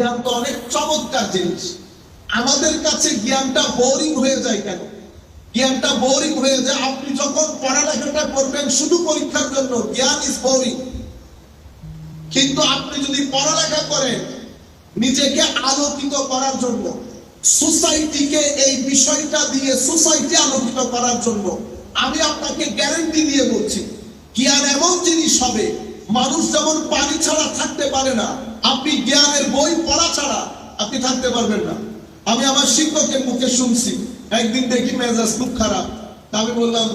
জ্ঞান তো অনেক চমৎকার জিনিস। আমাদের কাছে জ্ঞানটা বোরিং হয়ে যায় কেন? জ্ঞানটা বোরিং হয়ে যায় আপনি যখন পড়ালেখাটা করবেন শুধু পরীক্ষার জন্য, জ্ঞান ইজ বোরিং। কিন্তু আপনি যদি পড়ালেখা করেন নিজেকে আলোকিত করার জন্য, সোসাইটিকে এই বিষয়টা দিয়ে সোসাইটি আলোকিত করার জন্য, আমি আপনাকে গ্যারান্টি দিয়ে বলছি জ্ঞান এমন জিনিস হবে, মানুষ যেমন পানি ছাড়া থাকতে পারে না, আপনি জ্ঞানের বই পড়া ছাড়া আপনি থাকতে পারবেন না। আমি আমার শিক্ষকের মুখে শুনছি, একদিন দেখি মেজাজ খুব খারাপ, আমি বললাম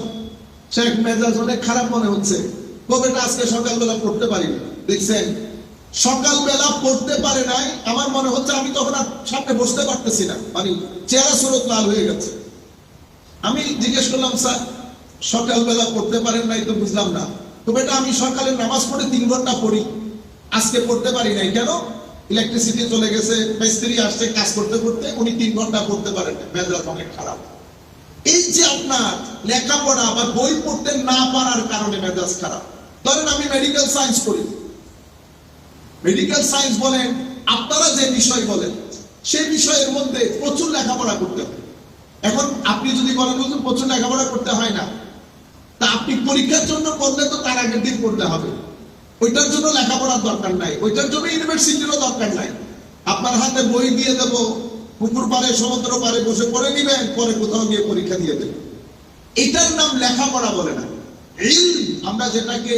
শেখ মেজাজ অনেক খারাপ মনে হচ্ছে, কবিটা আজকে সকালবেলা পড়তে পারি না। দেখছেন, সকালবেলা পড়তে পারে নাই, আমার মনে হচ্ছে আমি তখন আর সামনে বসতে পারতেছি না, মানে চেহারা সুরত লাল হয়ে গেছে। আমি জিজ্ঞেস করলাম স্যার সকালবেলা পড়তে পারেন নাই তো বুঝলাম না। তো বেটা আমি সকালে নামাজ পড়ে 3 ঘন্টা পড়ি, আজকে পড়তে পারি নাই কেন? ইলেকট্রিসিটি চলে গেছে, মিস্ত্রি আসছে, কাজ করতে করতে উনি 3 ঘন্টা পড়তে পারেন না, মেজাজ অনেক খারাপ। এই যে আপনার লেখাপড়া বা বই পড়তে না পারার কারণে মেজাজ খারাপ। ধরেন আমি মেডিকেল সায়েন্স করি, মেডিকেল সায়েন্স বলেন আপনারা যে বিষয় বলেন সেই বিষয়ের মধ্যে প্রচুর লেখাপড়া করতে হয়। এখন আপনি যদি বলেন প্রচুর লেখাপড়া করতে হয় না, তা আপনি পরীক্ষার জন্য পড়লে তো তার আগের দিন পড়তে হবে, ওইটার জন্য লেখাপড়ার দরকার নাই, ওইটার জন্য ইউনিভার্সিটিরও দরকার নাই। আপনার হাতে বই দিয়ে দেব, পুকুর পাড়ে সমুদ্র পাড়ে বসে পড়ে নিবেন, পরে কোথাও গিয়ে পরীক্ষা দিয়ে দেবেন। এটার নাম লেখাপড়া বলে না, ইলম। আমরা যেটাকে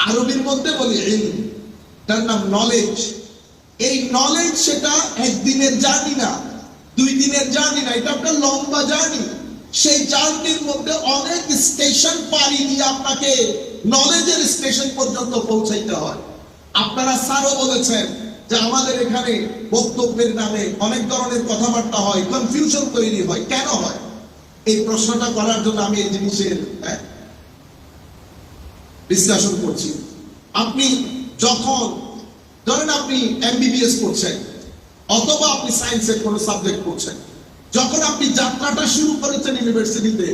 আরবির মধ্যে বলি ইলম, তার নাম নলেজ। এই নলেজ সেটা একদিনের জার্নি না, 2 দিনের জার্নি না, এটা একটা লম্বা জার্নি। সেই জার্নির মধ্যে অনেক স্টেশন পাড়ি দিয়ে আপনাকে নলেজের স্টেশন পর্যন্ত পৌঁছাইতে হয়। আপনারা স্যারও বলেছেন যে আমাদের এখানে বক্তব্যের নামে অনেক ধরনের কথাবার্তা হয়, কনফিউশন তৈরি হয়। কেন হয়? এই প্রশ্নটা করার জন্য আমি এই জিনিসের বিশ্লেষণ করছি। আপনি যখন ধরেন আপনি এমবিবিএস করছেন অথবা আপনি সায়েন্সের কোনো সাবজেক্ট করছেন, যখন আপনি যাত্রাটা শুরু করেছেন ইউনিভার্সিটিতে,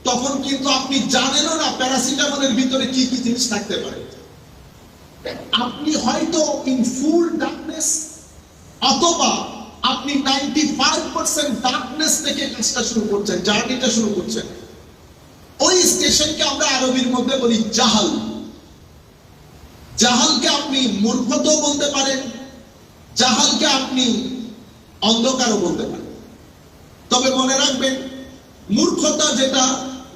তখন কিন্তু আপনি জানেনও না প্যারাসিটামলের ভিতরে কি কি জিনিস থাকতে পারে। আপনি হয়তো ইন ফুল ডার্কনেস, অথবা আপনি 95% ডার্কনেস থেকে কাজটা শুরু করছেন, জার্নিটা শুরু করছেন। ওই স্টেশনকে আমরা আরবির মধ্যে বলি জাহাল। জাহালকে আপনি মূর্খতাও বলতে পারেন, জাহালকে আপনি অন্ধকারও বলতে পারেন। তবে মনে রাখবেন, মূর্খতা যেটা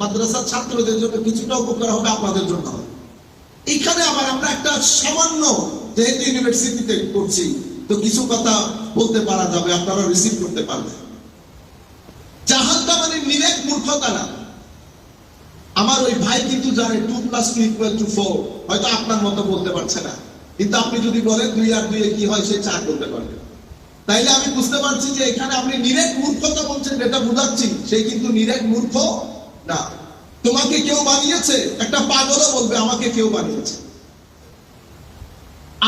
মাদ্রাসার ছাত্রদের জন্য কিছুটা উপকার হবে, আপনাদের জন্য হবে। এখানে আবার আমরা একটা সামান্য, যেহেতু ইউনিভার্সিটিতে করছি তো কিছু কথা বলতে পারা যাবে, আপনারা রিসিভ করতে পারবেন। জাহালটা মানে নিরেট মূর্খতা না। আমার ওই ভাই কিন্তু জানে 2 + 2 = 4, হয়তো আপনার মতো বলতে পারছে না, কিন্তু আপনি যদি বলেন 2 আর 2 কি হয়, সে 4 বলতে পারবে। তাইলে আমি বুঝতে পারছি যে এখানে আপনি নিরেট মূর্খতা বলছেন, যেটা বুঝাচ্ছি সেই কিন্তু নিরেট মূর্খ না। তোমাকে কেউ বানিয়েছে, একটা পাগলও বলবে আমাকে কেউ বানিয়েছে।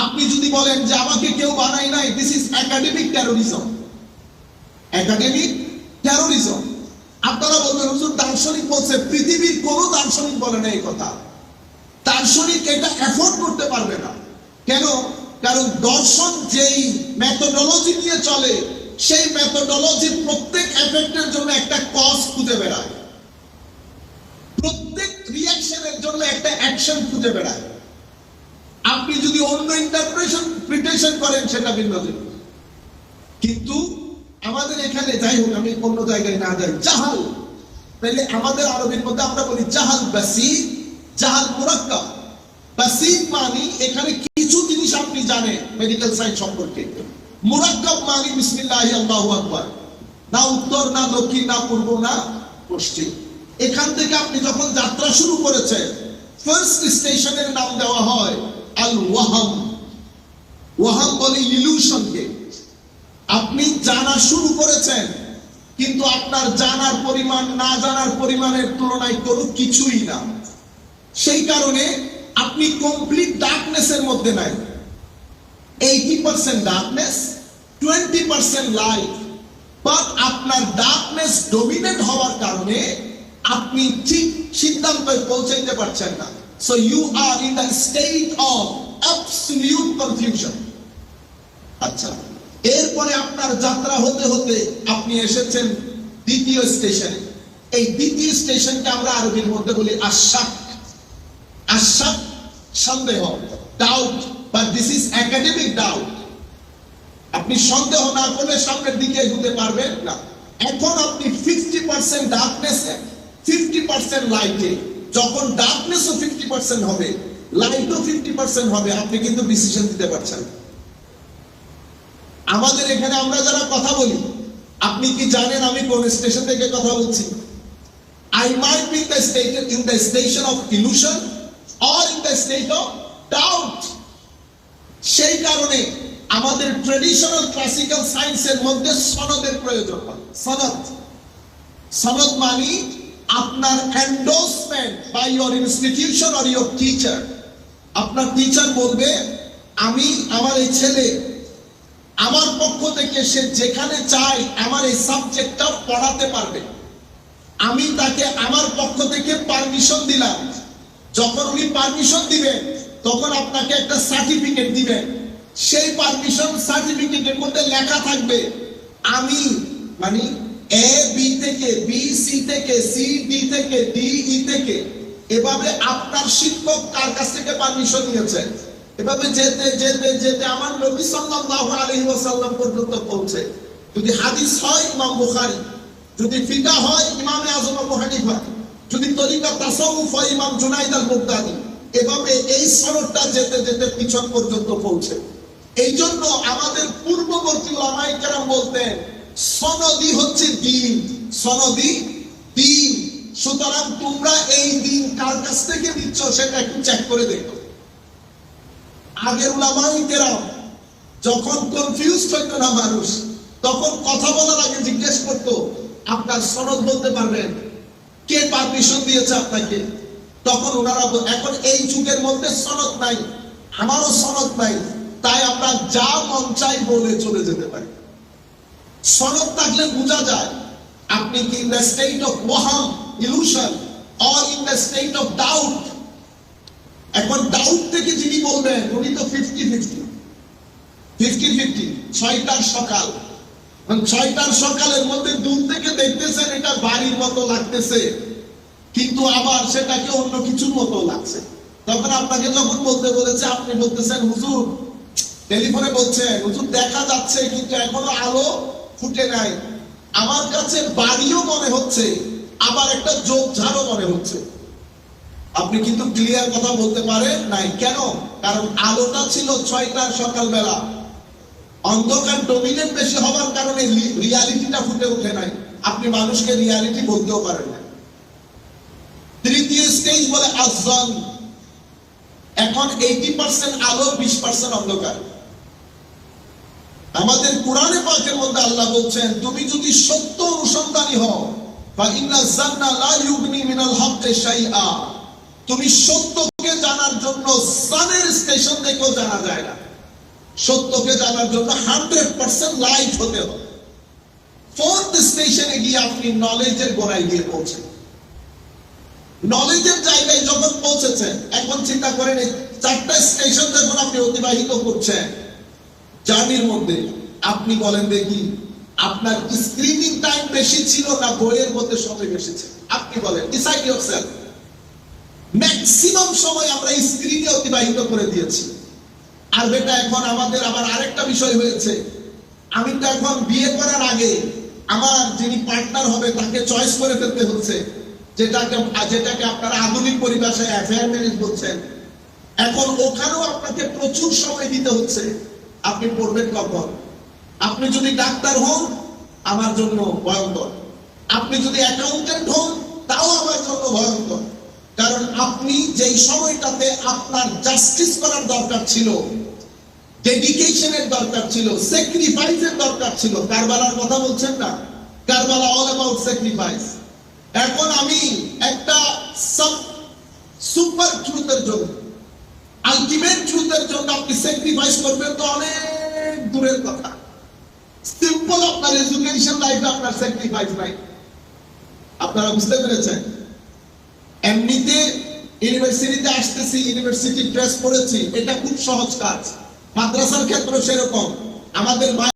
আপনি যদি বলেন যে আমাকে কেউ বানায় নাই, this is academic terrorism. Academic terrorism. আপনারা বলবেন হুজুর দার্শনিক বলছে, পৃথিবীর কোন দার্শনিক বলে না এই কথা। দার্শনিক এটা এফোর্ড করতে পারবে না। কেন? কারণ দর্শন যেই মেথোডোলজি নিয়ে চলে, সেই মেথোডোলজির প্রত্যেক এফেক্টের জন্য একটা কজ খুঁজে বেড়ায়, প্রত্যেক রিঅ্যাকশনের জন্য একটা অ্যাকশন খুঁজে বেড়ায়। আপনি যদি অন্য ইন্টারপ্রিটেশন করেন সেটা ভিন্ন জিনিস। কিন্তু আমাদের এখানে, যাই হোক আমি অন্য জায়গায় না যাই, জাহাল, তাহলে আমাদের আরবির মধ্যে আমরা বলি জাহাল বাসীত, জাহাল মুরাক্কাব। বাসীত মানে এখানে কিছু জিনিস আপনি জানেন মেডিকেল সায়েন্স সম্পর্কে। মুরাক্কাব মানে বিসমিল্লাহি আল্লাহু আকবার, না উত্তর না দক্ষিণ না পূর্ব না পশ্চিম। এখান থেকে আপনি যখন যাত্রা শুরু করেছেন, ফার্স্ট স্টেশনের নাম দেওয়া হয় আল ওয়াহাম। ওয়াহাম বলে ইলিউশনকে। আপনি জানা শুরু করেছেন, কিন্তু আপনার জানার পরিমাণ না জানার পরিমাণের তুলনায় কোনো কিছুই না। সেই কারণে আপনি কমপ্লিট ডার্কনেসের মধ্যে নাই। 80% ডার্কনেস, 20% লাইট। বাট আপনার ডার্কনেস ডমিনেট হওয়ার কারণে আপনি ঠিক সিদ্ধান্তে পৌঁছাইতে পারছেন না। So you are in the state of absolute confusion. আচ্ছা, এরপরে আপনার যাত্রা হতে হতে আপনি এসেছেন দ্বিতীয় স্টেশনে। এই দ্বিতীয় স্টেশনকে আমরা আরবির মধ্যে বলি আশাক। আশাক সন্দেহ, doubt, but this is academic doubt. আপনি সন্দেহ না করলে সামনের দিকে এগোতে পারবেন না। এখন আপনি 50% ডার্কনেসে 50% লাইটে, যখন ডার্কনেসও 50% হবে, লাইটও 50% হবে, আপনি কিন্তু ডিসিশন দিতে পারছেন। আমাদের এখানে আমরা যারা কথা বলি, আপনি কি জানেন আমি কোন স্টেশন থেকে কথা বলছি? I might be in the station of illusion or in the state of doubt. সেই কারণে আমাদের ট্রেডিশনাল ক্লাসিক্যাল সায়েন্সের মধ্যে সনদের প্রয়োজন হয়। সনদ, সনদ মানে আপনার endorsement by your institution or your teacher. আপনার টিচার বলবে আমি আমার এই ছেলে আমার পক্ষ থেকে সে যেখানে চাই আমার এই সাবজেক্টটা পড়াতে পারবে, আমি তাকে আমার পক্ষ থেকে পারমিশন দিলাম। যখন উনি পারমিশন দিবেন তখন আপনাকে একটা সার্টিফিকেট দিবেন। সেই পারমিশন সার্টিফিকেটের মধ্যে লেখা থাকবে আমি মানে এ বি থেকে, বি সি থেকে, সি ডি থেকে, ডি ই থেকে, এভাবে আপনার শিক্ষক কার কাছ থেকে পারমিশন নিয়েছে, এভাবে যেতে যেতে যেতে আমার নবী সাল্লাল্লাহু আলাইহি ওয়াসাল্লাম পর্যন্ত পৌঁছে। যদি হাদিস হয় ইমাম বুখারী, যদি ফিকহ হয় ইমামে আযম আবু হানিফা, যদি তরিকা তাসাউফ হয় ইমাম জুনাইদ আল-বাগদাদি, এভাবে এই সনদটা যেতে যেতে পিছন পর্যন্ত পৌঁছে। এই জন্য আমাদের পূর্ববর্তী উলামায়ে কেরাম বলতেন সনদই হচ্ছে দ্বীন, সনদই দ্বীন। সুতরাং তোমরা এই দ্বীন কার কাছ থেকে নিচ্ছ সেটা একটু চেক করে দেখো। আগের উলামায়ে কেরাম যখন কনফিউজড হইতো না মানুষ, তখন কথা বলার আগে জিজ্ঞেস করতো আপনার সনদ বলতে পারবেন, কে পারমিশন দিয়েছে আপনাকে? তখন ওনারা, এখন এই যুগের মধ্যে সনদ নাই, আমারও সনদ নাই, তাই আমরা যা মন চাই বলে চলে যেতে পারি। সনদ থাকলে বোঝা যায় আপনি কি ইন দ্য স্টেট অফ ওয়াহাম, illusion, or in the state of doubt. এখন ডাউট থেকে যিনি বলবেন উনি তো 50-50, 6টার সকাল, 6টার সকালের মধ্যে দূর থেকে দেখতেছেন এটা বাড়ির মতো লাগতেছে, কিন্তু আবার সেটাকে অন্য কিছুর মতো লাগছে। তখন আপনাকে যখন বলতে বলেছে, আপনি বলতেছেন হুজুর, টেলিফোনে বলছেন হুজুর দেখা যাচ্ছে কিন্তু এখনো আলো ফুটে নাই, আমার কাছে বাড়িও মনে হচ্ছে আবার একটা ঝোপঝাড়ও মনে হচ্ছে। আপনি কিন্তু ক্লিয়ার কথা বলতে পারেন নাই। কেন? কারণ আলোটা ছিল 6টার সকালবেলা, অন্ধকার ডমিনেন্ট বেশি হওয়ার কারণে রিয়ালিটিটা ফুটে ওঠে নাই। আপনি মানুষকে রিয়ালিটি বলতেও পারেন না। তৃতীয় স্টেজ বলে আযযান। এখন 80% আলো, 20% অন্ধকার। আমাদের কোরআনে পাকের মধ্যে আল্লাহ বলছেন তুমি যদি সত্য অনুসন্ধানী হও, ফা ইন্না যান্না লা ইউগনি মিনাল হক্কি শাইআ, তুমি সত্যকে জানার জন্য সানের স্টেশন থেকেও জানা যায় না। সত্যকে জানার জন্য 100% লাইট হতে হবে। ফোর্থ স্টেশনে গিয়ে আপনি নলেজের গোড়ায় গিয়ে পৌঁছেন। নলেজের জায়গায় যখন পৌঁছেছেন, এখন চিন্তা করেন এই 4টা স্টেশন যখন আপনি অতিবাহিত করছেন জার্নির মধ্যে, আপনি বলেন দেখি আপনার স্ক্রিনিং টাইম বেশি ছিল না বইয়ের মধ্যে সময় বেশি ছিল? আপনি বলেন, ডিসাইড ইয়োরসেলফ। ম্যাক্সিমাম সময় আমরা স্ক্রিনে অতিবাহিত করে দিয়েছি। আর বেটা এখন আমাদের আবার আরেকটা বিষয় হয়েছে, আমি তো এখন বিয়ে করার আগে আমার যিনি পার্টনার হবে তাকে চয়েস করে ফেলতে হচ্ছে, যেটাকে আপনারা আধুনিক পরিভাষায় অ্যাফেয়ার ম্যারেজ বলছেন। এখন ওখানেও আপনাকে প্রচুর সময় দিতে হচ্ছে। আপনি পড়বেন কখন? আপনি যদি ডাক্তার হন আমার জন্য ভয়ঙ্কর, আপনি যদি অ্যাকাউন্টেন্ট হন তাও আমার জন্য ভয়ঙ্কর। কারণ আপনি যেই সময়টাতে আপনার জাস্টিস করার দরকার ছিল, ডেডিকেশনের দরকার ছিল, স্যাক্রিফাইসের দরকার ছিল, কারবালার কথা বলছেন না? Karbala all about sacrifice. এখন আমি একটা সুপার ট্রুথের জন্য, আলটিমেট ট্রুথের জন্য আপনি স্যাক্রিফাইস করবেন তো অনেক দূরের কথা। সিম্পল আপনার এডুকেশন লাইফে আপনার স্যাক্রিফাইস নাই। আপনারা বুঝতে পেরেছেন? এমনিতে ইউনিভার্সিটিতে আসতেছি, ইউনিভার্সিটি ড্রেস পরেছি, এটা খুব সহজ কাজ। মাদ্রাসার ক্ষেত্রে সেরকম। আমাদের